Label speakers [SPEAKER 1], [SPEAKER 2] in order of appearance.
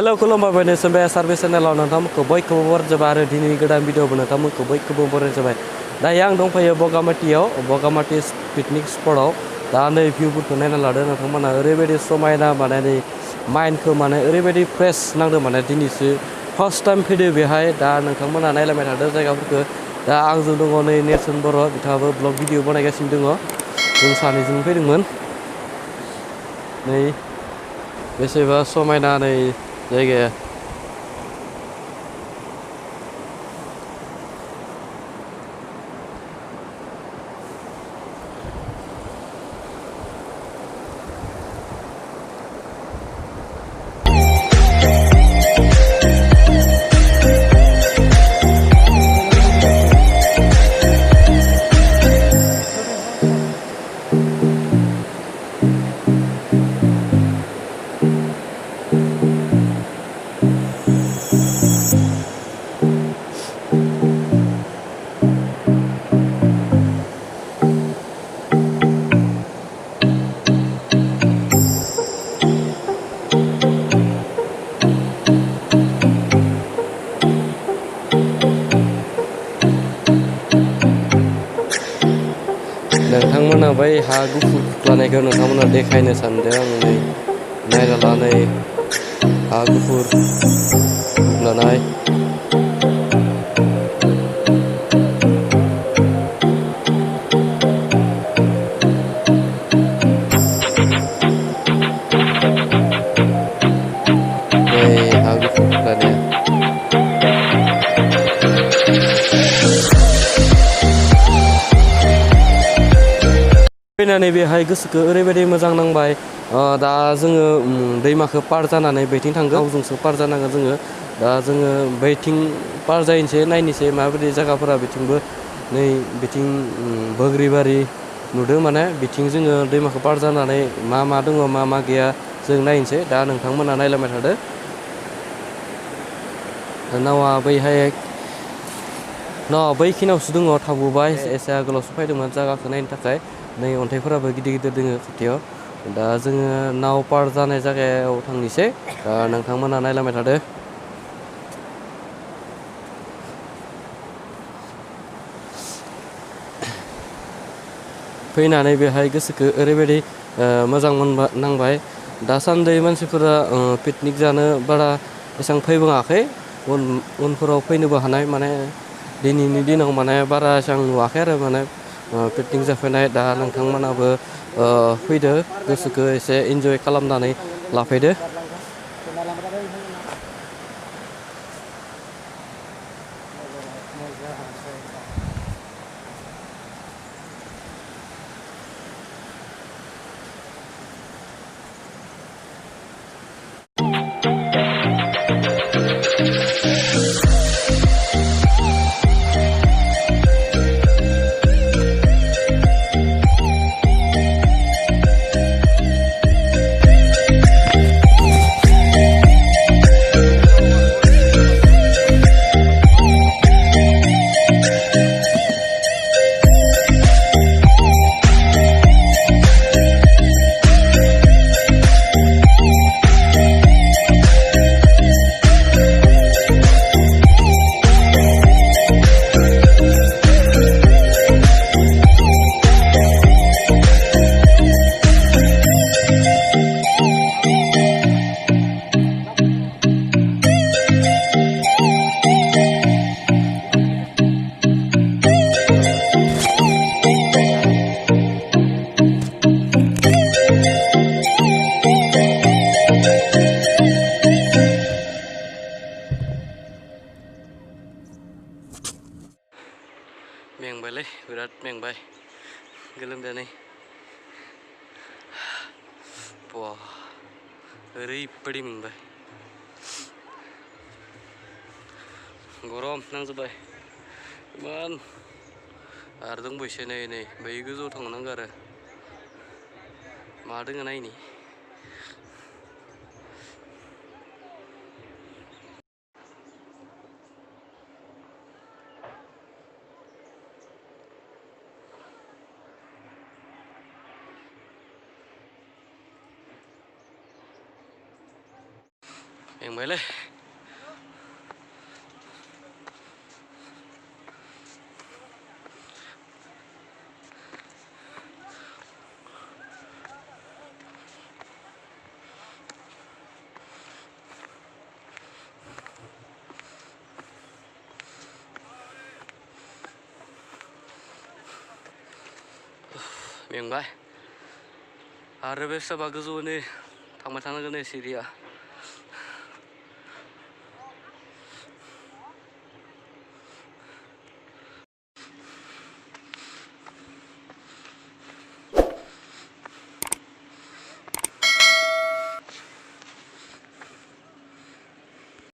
[SPEAKER 1] Hello खुलुमबाय बायनोसोंबाय service चेनेलाव नोंथांमोनखौ बयखौबो बरायबाय आरो दिनैनि गोदान भिडिअ'बो नोंथांमोनखौ बयखौबो बरायबाय। दायो आं दंफैयो बगामाटि पिकनिक स्पटआव। दा नै भिउफोरखौ नायना लादो नोंथांमोना ओरैबायदि समायना माने नै माइन्डखौ माने ओरैबायदि फ्रेश नांदों माने दिनैसो फार्स्ट टाइम फैदो बेहाय। दा नोंथांमोना नायलायबाय थादों जायगाफोरखौ। दा आंजों दङ नै नेरसोन बर' बिथाङाबो ब्लग भिडिअ बानायगासिनो दङ। जों सानैजों फैदोंमोन। नै बेसेबा समायना नै जायगाया। नोंथांमोना बै हा गुफुर खुख्लानायखौ नोंथांमोना देखायनो सानदों आं नै नायना ला नै हा गुफुर खुख्लानाय। नै हा गुफुर खुख्लानाया। फैनानै बेहाय गोसोखौ ओरैबायदि मोजां नांबाय। दा जोङो दैमाखौ पार जानानै बैथिं थांगोन। गावजोंसो पार जानांगोन जोङो। दा जोङो बैथिं पार जाहैनोसै नायनोसै माबायदि जायगाफोरा बिथिंबो नै बिथिं बोग्रिबारि नुदों माने बिथिं जोङो दैमाखौ पार जानानै मा दङ मा गैया जों नायनोसै। दा नोंथांमोना नायलांबाय थादो। नावा बैहाय बैखिनियावसो दङ थाबोबाय एसे आगोलावसो फैदोंमोन जायगाखौ नायनो थाखाय। नै अन्थाइफोराबो गिदिर गिदिर दोङो खाथियाव। दा जोङो नाव पार जानाय जायगायाव थांनोसै। दा नोंथांमोना नायलांबाय थादो। फैनानै बेहाय गोसोखौ ओरैबायदि मोजां नांबाय। दासान्दि मानसिफोरा पिकनिक जानो बारा एसेबां फैबाङाखै। उनफोराव फैनोबो हानाय माने दिनैनि दिनाव माने बारा एसेबां नुवाखै आरो माने पिकनिक जाफैनाय। दा नोंथांमोनाबो फैदो गोसोखौ एसे इन्जय खालामनानै लाफैदो। मेंबायलै बिराद मेंबाय गोलोमदैयानो। ओरैबायदि मेंबाय गरम नांजोब्बाय इमान। आरो दंबावसो नै बै गोजौआव थांनांगौ आरो मा दोङो नायनि। मेंबायलै मेंबाय आरो बे सोरबा गोजौनि थांबाय थानांगोन नै सिरिया